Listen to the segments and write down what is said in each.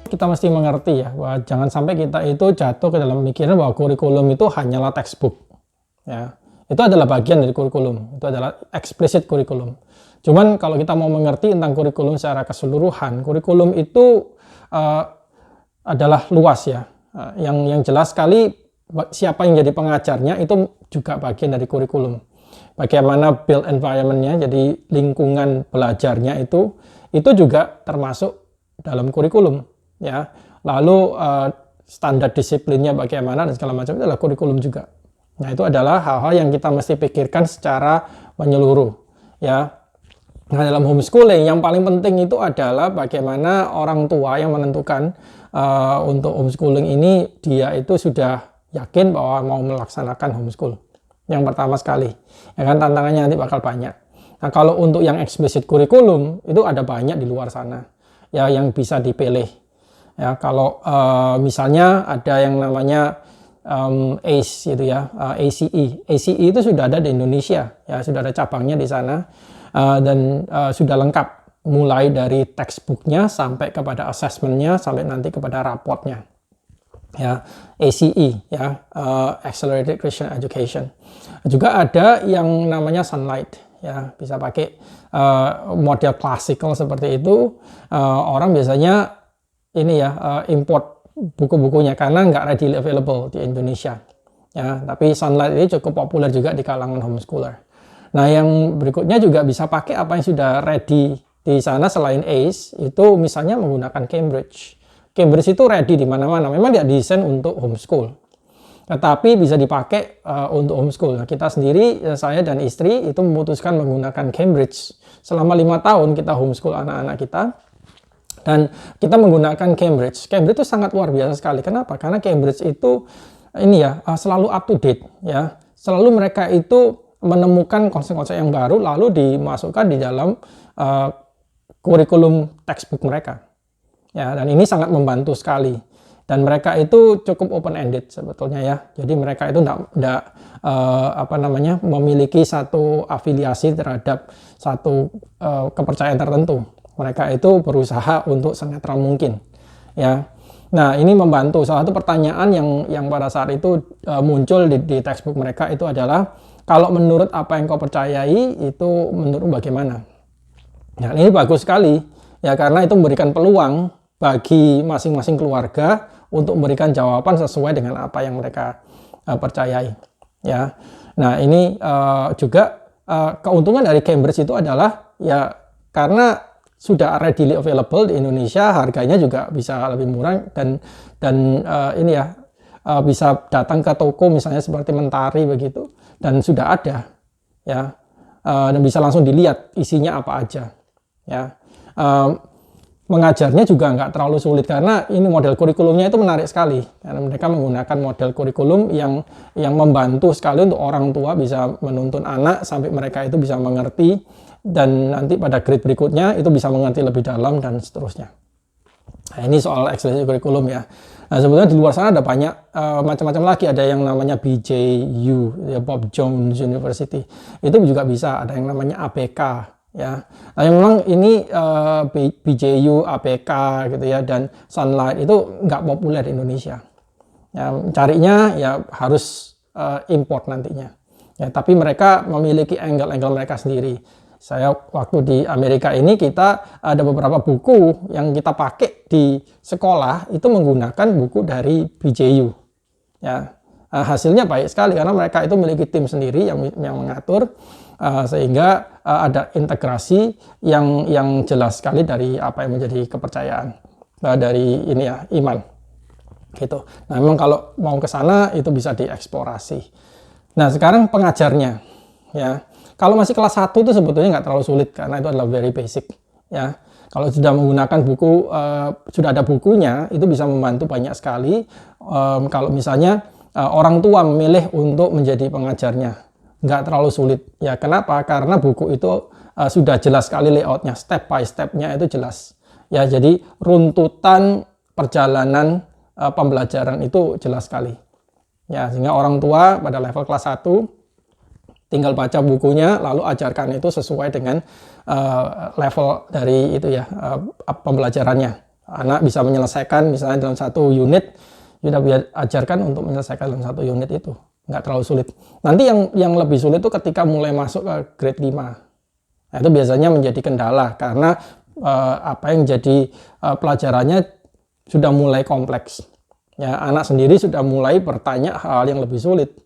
Kita mesti mengerti ya, bahwa jangan sampai kita itu jatuh ke dalam pemikiran bahwa kurikulum itu hanyalah textbook. Ya, itu adalah bagian dari kurikulum, itu adalah explicit kurikulum. Cuman kalau kita mau mengerti tentang kurikulum secara keseluruhan, kurikulum itu adalah luas ya. Yang jelas sekali siapa yang jadi pengajarnya itu juga bagian dari kurikulum. Bagaimana build environment-nya, jadi lingkungan belajarnya itu juga termasuk dalam kurikulum. Ya, lalu standar disiplinnya bagaimana dan segala macam itu adalah kurikulum juga. Nah, itu adalah hal-hal yang kita mesti pikirkan secara menyeluruh. Ya, nah dalam homeschooling yang paling penting itu adalah bagaimana orang tua yang menentukan untuk homeschooling ini dia itu sudah yakin bahwa mau melaksanakan homeschool. Yang pertama sekali, ya kan tantangannya nanti bakal banyak. Nah, kalau untuk yang explicit kurikulum itu ada banyak di luar sana, ya yang bisa dipilih. Ya, kalau misalnya ada yang namanya ACE gitu ya, ACE itu sudah ada di Indonesia, ya sudah ada cabangnya di sana dan sudah lengkap mulai dari textbooknya sampai kepada assessmentnya sampai nanti kepada raportnya. Ya, ACE ya, Accelerated Christian Education. Juga ada yang namanya Sunlight, ya bisa pakai model klasikal seperti itu. Orang biasanya ini ya import buku-bukunya karena nggak readily available di Indonesia ya, tapi Sunlight ini cukup populer juga di kalangan homeschooler. Nah, yang berikutnya juga bisa pakai apa yang sudah ready di sana selain ACE, itu misalnya menggunakan Cambridge itu ready di mana-mana, memang dia desain untuk homeschool tetapi bisa dipakai untuk homeschool. Nah, kita sendiri, saya dan istri itu memutuskan menggunakan Cambridge selama 5 tahun kita homeschool anak-anak kita. Dan kita menggunakan Cambridge itu sangat luar biasa sekali. Kenapa? Karena Cambridge itu ini ya selalu up to date ya. Selalu mereka itu menemukan konsep-konsep yang baru lalu dimasukkan di dalam kurikulum textbook mereka. Ya, dan ini sangat membantu sekali. Dan mereka itu cukup open ended sebetulnya ya. Jadi mereka itu tidak memiliki satu afiliasi terhadap satu kepercayaan tertentu. Mereka itu berusaha untuk senetral mungkin, ya. Nah, ini membantu. Salah satu pertanyaan yang pada saat itu muncul di textbook mereka itu adalah, kalau menurut apa yang kau percayai itu menurutmu bagaimana? Nah, ini bagus sekali, ya, karena itu memberikan peluang bagi masing-masing keluarga untuk memberikan jawaban sesuai dengan apa yang mereka percayai, ya. Nah, ini juga keuntungan dari Cambridge itu adalah ya karena sudah readily available di Indonesia, harganya juga bisa lebih murah dan ini ya bisa datang ke toko misalnya seperti Mentari begitu dan sudah ada ya, dan bisa langsung dilihat isinya apa aja ya. Mengajarnya juga nggak terlalu sulit karena ini model kurikulumnya itu menarik sekali karena mereka menggunakan model kurikulum yang membantu sekali untuk orang tua bisa menuntun anak sampai mereka itu bisa mengerti dan nanti pada grade berikutnya itu bisa mengerti lebih dalam dan seterusnya. Nah, ini soal explicit kurikulum ya. Nah, sebetulnya di luar sana ada banyak macam-macam lagi. Ada yang namanya BJU, ya, Bob Jones University. Itu juga bisa. Ada yang namanya ABK, ya. Nah, yang memang ini BJU, ABK gitu ya, dan Sunlight itu nggak populer di Indonesia. Ya, carinya ya harus import nantinya. Ya, tapi mereka memiliki angle-angle mereka sendiri. Saya waktu di Amerika ini kita ada beberapa buku yang kita pakai di sekolah itu menggunakan buku dari BJU. Ya, hasilnya baik sekali karena mereka itu memiliki tim sendiri yang mengatur sehingga ada integrasi yang jelas sekali dari apa yang menjadi kepercayaan dari ini ya iman. Gitu. Nah, memang kalau mau ke sana itu bisa dieksplorasi. Nah, sekarang pengajarnya ya. Kalau masih kelas 1 itu sebetulnya nggak terlalu sulit karena itu adalah very basic ya. Kalau sudah menggunakan buku, sudah ada bukunya, itu bisa membantu banyak sekali. Kalau misalnya orang tua memilih untuk menjadi pengajarnya, nggak terlalu sulit ya. Kenapa? Karena buku itu sudah jelas sekali layoutnya, step by stepnya itu jelas ya. Jadi runtutan perjalanan pembelajaran itu jelas sekali Ya, sehingga orang tua pada level kelas 1 tinggal baca bukunya lalu ajarkan itu sesuai dengan level dari itu ya, pembelajarannya. Anak bisa menyelesaikan misalnya dalam satu unit, sudah ajarkan untuk menyelesaikan dalam satu unit itu, nggak terlalu sulit. Nanti yang lebih sulit itu ketika mulai masuk ke grade 5. Nah, itu biasanya menjadi kendala karena apa yang jadi pelajarannya sudah mulai kompleks. Ya, anak sendiri sudah mulai bertanya hal yang lebih sulit.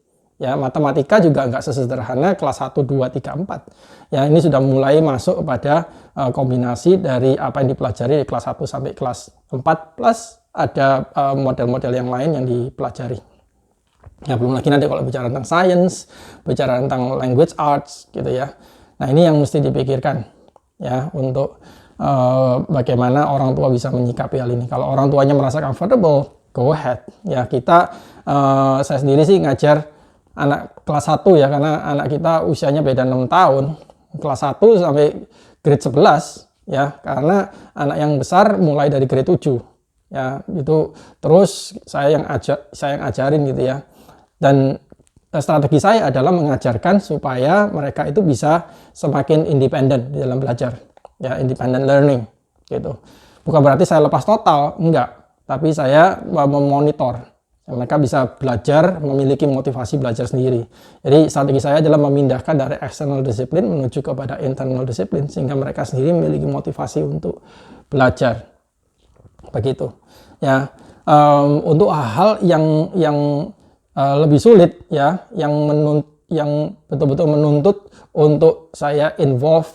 Ya, matematika juga nggak sesederhana kelas 1, 2, 3, 4. Ya, ini sudah mulai masuk kepada kombinasi dari apa yang dipelajari di kelas 1 sampai kelas 4 plus ada model-model yang lain yang dipelajari. Ya, belum lagi nanti kalau bicara tentang science, bicara tentang language arts gitu ya. Nah, ini yang mesti dipikirkan ya untuk bagaimana orang tua bisa menyikapi hal ini. Kalau orang tuanya merasa comfortable, go ahead. Ya, saya sendiri sih ngajar anak kelas 1 ya, karena anak kita usianya beda 6 tahun. Kelas 1 sampai grade 11 ya, karena anak yang besar mulai dari grade 7. Ya, itu terus saya yang ajarin gitu ya. Dan strategi saya adalah mengajarkan supaya mereka itu bisa semakin independen di dalam belajar. Ya, independent learning gitu. Bukan berarti saya lepas total, enggak, tapi saya memonitor. Mereka bisa belajar, memiliki motivasi belajar sendiri. Jadi strategi saya adalah memindahkan dari external disiplin menuju kepada internal disiplin, sehingga mereka sendiri memiliki motivasi untuk belajar. Begitu. Ya, untuk hal-hal yang lebih sulit ya, yang betul-betul menuntut untuk saya involve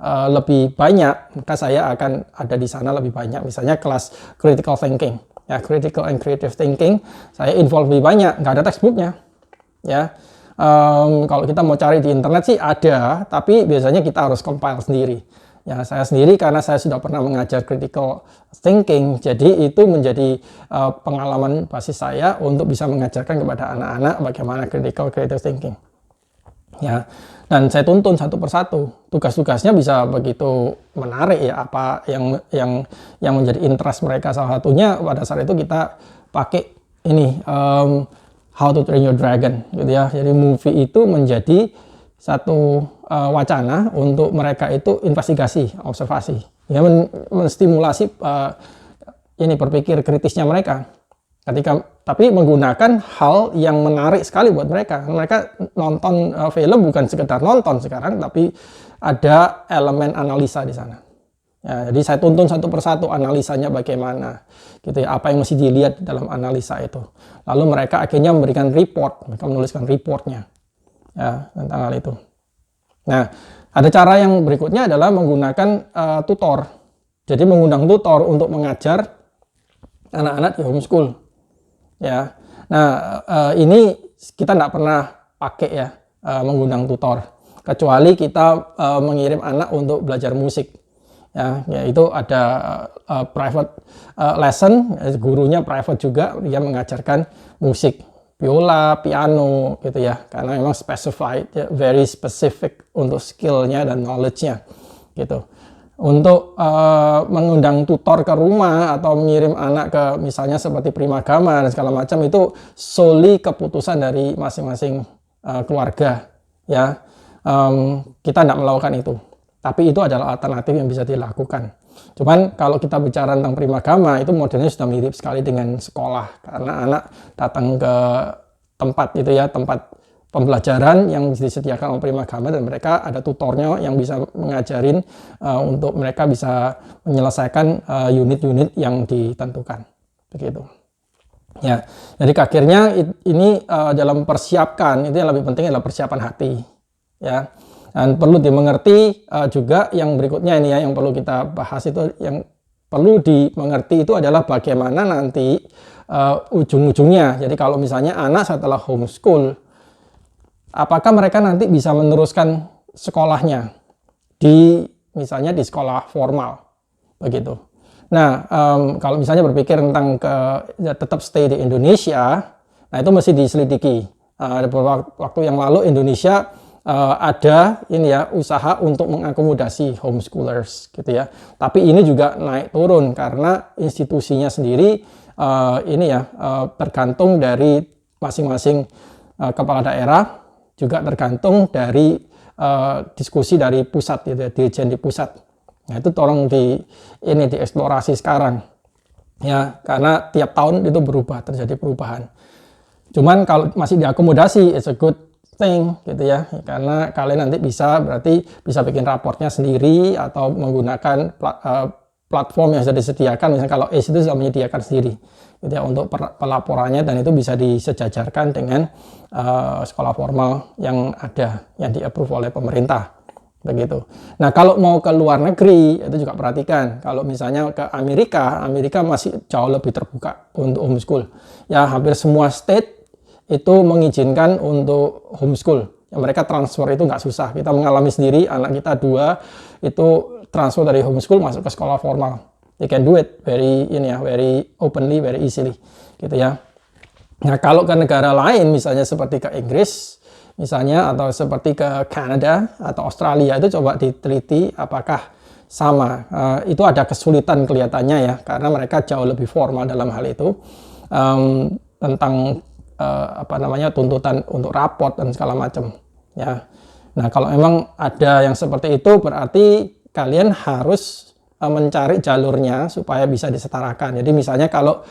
lebih banyak, maka saya akan ada di sana lebih banyak. Misalnya kelas critical thinking. Ya, critical and creative thinking, saya involve lebih banyak, nggak ada textbooknya. Ya, kalau kita mau cari di internet sih ada, tapi biasanya kita harus compile sendiri. Ya, saya sendiri karena saya sudah pernah mengajar critical thinking, jadi itu menjadi pengalaman basis saya untuk bisa mengajarkan kepada anak-anak bagaimana critical creative thinking. Ya, dan saya tuntun satu persatu. Tugas-tugasnya bisa begitu menarik ya, apa yang menjadi interest mereka. Salah satunya pada saat itu kita pakai ini How to Train Your Dragon gitu ya. Jadi movie itu menjadi satu wacana untuk mereka itu investigasi, observasi, ya, menstimulasi ini berpikir kritisnya mereka. Tapi menggunakan hal yang menarik sekali buat mereka. Mereka nonton film bukan sekedar nonton sekarang, tapi ada elemen analisa di sana. Ya, jadi saya tuntun satu persatu analisanya bagaimana, gitu ya, apa yang mesti dilihat dalam analisa itu. Lalu mereka akhirnya memberikan report, mereka menuliskan reportnya ya, tentang hal itu. Nah, ada cara yang berikutnya adalah menggunakan tutor. Jadi mengundang tutor untuk mengajar anak-anak di homeschool. Ya, nah ini kita tidak pernah pakai ya, mengundang tutor, kecuali kita mengirim anak untuk belajar musik. Ya, yaitu ada private lesson, gurunya private juga, dia mengajarkan musik, biola, piano gitu ya, karena memang specified, ya, very specific untuk skillnya dan knowledge-nya gitu. Untuk mengundang tutor ke rumah atau mengirim anak ke misalnya seperti Primagama dan segala macam, itu solely keputusan dari masing-masing keluarga ya. Kita tidak melakukan itu, tapi itu adalah alternatif yang bisa dilakukan. Cuman kalau kita bicara tentang Primagama, itu modelnya sudah mirip sekali dengan sekolah, karena anak datang ke tempat itu ya, tempat pembelajaran yang disediakan oleh Primagama, dan mereka ada tutornya yang bisa mengajarin untuk mereka bisa menyelesaikan unit-unit yang ditentukan begitu ya. Jadi akhirnya ini dalam persiapkan, itu yang lebih penting adalah persiapan hati ya, dan perlu dimengerti juga yang berikutnya ini ya, yang perlu kita bahas itu, yang perlu dimengerti itu adalah bagaimana nanti ujung-ujungnya. Jadi kalau misalnya anak setelah homeschool, apakah mereka nanti bisa meneruskan sekolahnya misalnya di sekolah formal begitu. Nah, kalau misalnya berpikir tentang tetap stay di Indonesia, nah itu mesti diselidiki. Beberapa waktu yang lalu Indonesia ada ini ya, usaha untuk mengakomodasi homeschoolers gitu ya. Tapi ini juga naik turun karena institusinya sendiri ini ya, tergantung dari masing-masing kepala daerah juga tergantung dari diskusi dari pusat, gitu ya, dirjen di pusat. Nah itu tolong dieksplorasi sekarang ya, karena tiap tahun itu berubah, terjadi perubahan. Cuman kalau masih diakomodasi, it's a good thing gitu ya, karena kalian nanti berarti bisa bikin raportnya sendiri atau menggunakan platform yang sudah disediakan. Misalnya kalau ACE itu sudah menyediakan sendiri gitu ya untuk pelaporannya, dan itu bisa disejajarkan dengan sekolah formal yang ada, yang di-approve oleh pemerintah begitu. Nah kalau mau ke luar negeri itu juga perhatikan, kalau misalnya ke Amerika masih jauh lebih terbuka untuk homeschool ya, hampir semua state itu mengizinkan untuk homeschool ya, mereka transfer itu nggak susah. Kita mengalami sendiri, anak kita 2 itu transfer dari homeschool masuk ke sekolah formal. They can do it very openly, very easily gitu ya. Nah kalau ke negara lain misalnya seperti ke Inggris misalnya, atau seperti ke Kanada atau Australia, itu coba diteliti apakah sama. Itu ada kesulitan kelihatannya ya, karena mereka jauh lebih formal dalam hal itu, tentang tuntutan untuk raport dan segala macam ya. Nah kalau memang ada yang seperti itu, berarti kalian harus mencari jalurnya supaya bisa disetarakan. Jadi misalnya kalau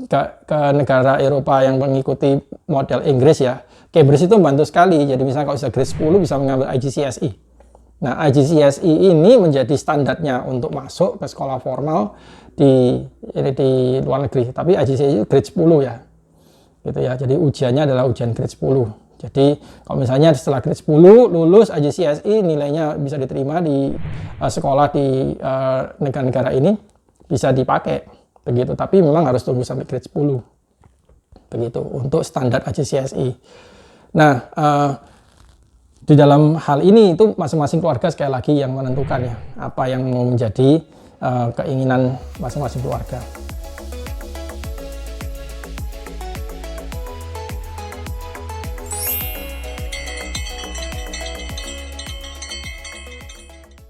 ke negara Eropa yang mengikuti model Inggris ya, Cambridge itu membantu sekali. Jadi misalnya kalau sudah grade 10 bisa mengambil IGCSE. Nah IGCSE ini menjadi standarnya untuk masuk ke sekolah formal di luar negeri. Tapi IGCSE grade 10 ya, gitu ya. Jadi ujiannya adalah ujian grade 10. Jadi kalau misalnya setelah grade 10 lulus IGCSE, nilainya bisa diterima di sekolah di negara-negara ini, bisa dipakai begitu. Tapi memang harus tunggu sampai grade 10 begitu untuk standar IGCSE. Nah di dalam hal ini itu masing-masing keluarga sekali lagi yang menentukan ya, apa yang mau menjadi keinginan masing-masing keluarga.